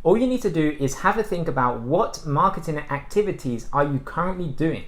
All you need to do is have a think about what marketing activities are you currently doing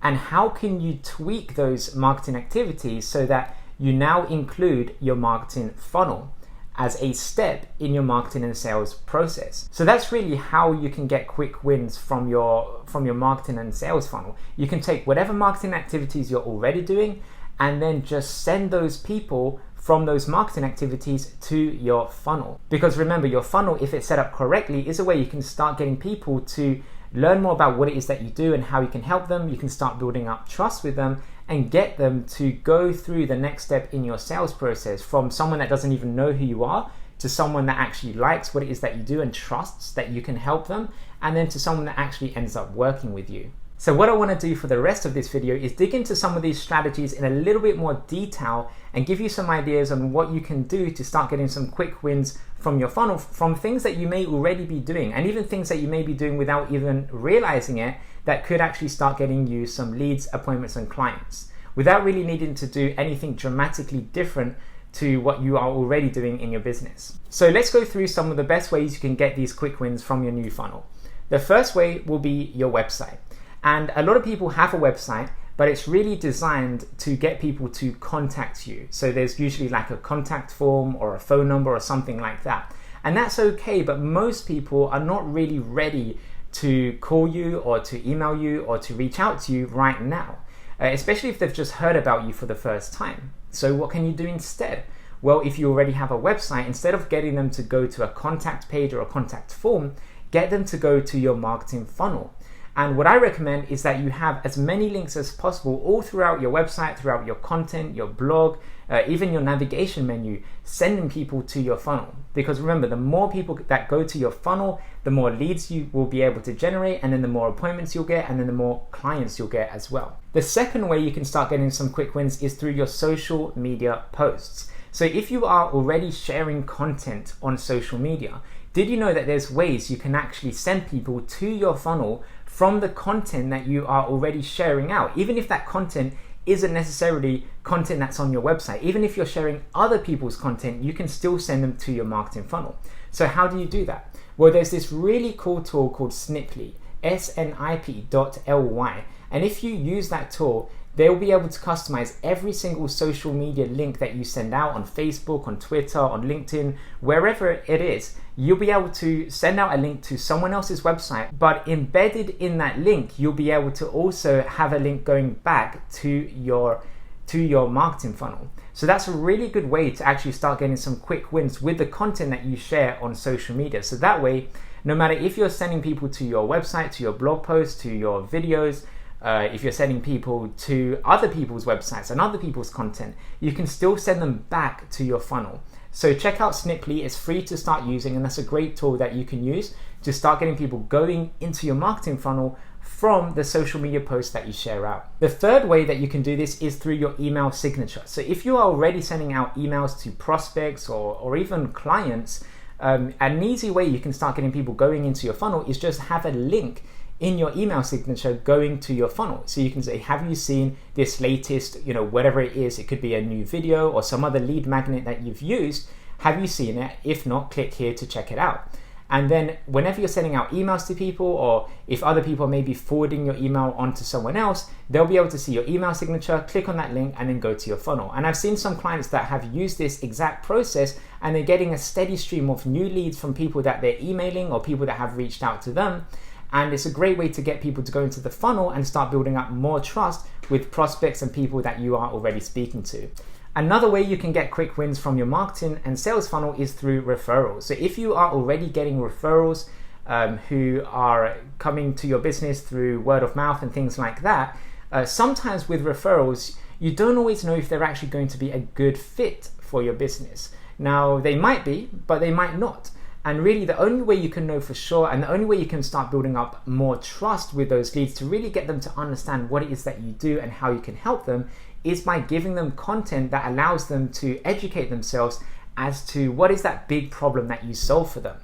and how can you tweak those marketing activities so that you now include your marketing funnel as a step in your marketing and sales process. So that's really how you can get quick wins from your marketing and sales funnel. You can take whatever marketing activities you're already doing and then just send those people from those marketing activities to your funnel. Because remember, your funnel, if it's set up correctly, is a way you can start getting people to learn more about what it is that you do and how you can help them. You can start building up trust with them and get them to go through the next step in your sales process, from someone that doesn't even know who you are to someone that actually likes what it is that you do and trusts that you can help them, and then to someone that actually ends up working with you. So what I want to do for the rest of this video is dig into some of these strategies in a little bit more detail and give you some ideas on what you can do to start getting some quick wins from your funnel, from things that you may already be doing, and even things that you may be doing without even realizing it, that could actually start getting you some leads, appointments, and clients without really needing to do anything dramatically different to what you are already doing in your business. So let's go through some of the best ways you can get these quick wins from your new funnel. The first way will be your website. And a lot of people have a website, but it's really designed to get people to contact you. So there's usually like a contact form or a phone number or something like that. And that's okay, but most people are not really ready to call you or to email you or to reach out to you right now, especially if they've just heard about you for the first time. So what can you do instead? Well, if you already have a website, instead of getting them to go to a contact page or a contact form, get them to go to your marketing funnel. And what I recommend is that you have as many links as possible all throughout your website, throughout your content, your blog, even your navigation menu, sending people to your funnel. Because remember, the more people that go to your funnel, the more leads you will be able to generate, and then the more appointments you'll get, and then the more clients you'll get as well. The second way you can start getting some quick wins is through your social media posts. So if you are already sharing content on social media, did you know that there's ways you can actually send people to your funnel from the content that you are already sharing out, even if that content isn't necessarily content that's on your website? Even if you're sharing other people's content, you can still send them to your marketing funnel. So how do you do that? Well, there's this really cool tool called Sniply, snip.ly. And if you use that tool, they'll be able to customize every single social media link that you send out on Facebook, on Twitter, on LinkedIn, wherever it is. You'll be able to send out a link to someone else's website, but embedded in that link, you'll be able to also have a link going back to your marketing funnel. So that's a really good way to actually start getting some quick wins with the content that you share on social media. So that way, no matter if you're sending people to your website, to your blog posts, to your videos, if you're sending people to other people's websites and other people's content, you can still send them back to your funnel. So check out Sniply. It's free to start using, and that's a great tool that you can use to start getting people going into your marketing funnel from the social media posts that you share out. The third way that you can do this is through your email signature. So if you are already sending out emails to prospects or even clients, an easy way you can start getting people going into your funnel is just have a link in your email signature going to your funnel. So you can say, have you seen this latest, whatever it is, it could be a new video or some other lead magnet that you've used. Have you seen it? If not, click here to check it out. And then whenever you're sending out emails to people, or if other people may be forwarding your email onto someone else, they'll be able to see your email signature, click on that link, and then go to your funnel. And I've seen some clients that have used this exact process, and they're getting a steady stream of new leads from people that they're emailing or people that have reached out to them. And it's a great way to get people to go into the funnel and start building up more trust with prospects and people that you are already speaking to. Another way you can get quick wins from your marketing and sales funnel is through referrals. So if you are already getting referrals who are coming to your business through word of mouth and things like that, sometimes with referrals, you don't always know if they're actually going to be a good fit for your business. Now, they might be, but they might not. And really the only way you can know for sure, and the only way you can start building up more trust with those leads to really get them to understand what it is that you do and how you can help them, is by giving them content that allows them to educate themselves as to what is that big problem that you solve for them.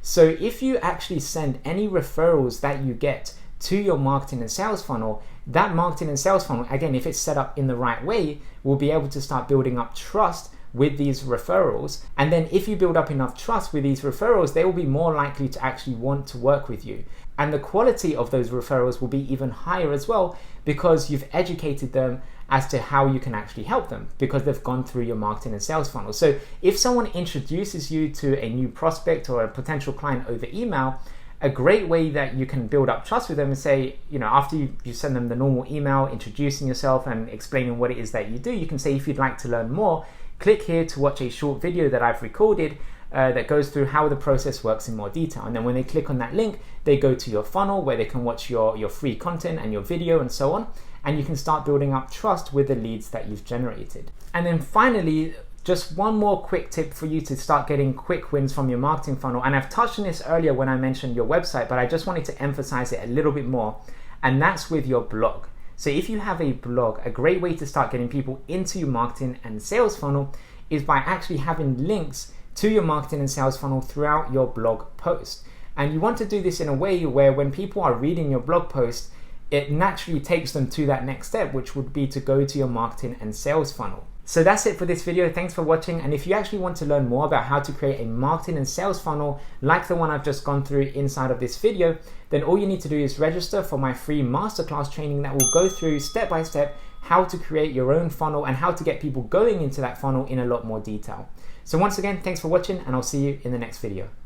So if you actually send any referrals that you get to your marketing and sales funnel, that marketing and sales funnel, again, if it's set up in the right way, will be able to start building up trust with these referrals. And then if you build up enough trust with these referrals, they will be more likely to actually want to work with you. And the quality of those referrals will be even higher as well, because you've educated them as to how you can actually help them, because they've gone through your marketing and sales funnel. So if someone introduces you to a new prospect or a potential client over email, a great way that you can build up trust with them is say, after you send them the normal email introducing yourself and explaining what it is that you do, you can say, if you'd like to learn more, click here to watch a short video that I've recorded that goes through how the process works in more detail. And then when they click on that link, they go to your funnel where they can watch your free content and your video and so on. And you can start building up trust with the leads that you've generated. And then finally, just one more quick tip for you to start getting quick wins from your marketing funnel. And I've touched on this earlier when I mentioned your website, but I just wanted to emphasize it a little bit more. And that's with your blog. So if you have a blog, a great way to start getting people into your marketing and sales funnel is by actually having links to your marketing and sales funnel throughout your blog post. And you want to do this in a way where when people are reading your blog post, it naturally takes them to that next step, which would be to go to your marketing and sales funnel. So that's it for this video. Thanks for watching. And if you actually want to learn more about how to create a marketing and sales funnel like the one I've just gone through inside of this video, then all you need to do is register for my free masterclass training that will go through step by step how to create your own funnel and how to get people going into that funnel in a lot more detail. So once again, thanks for watching, and I'll see you in the next video.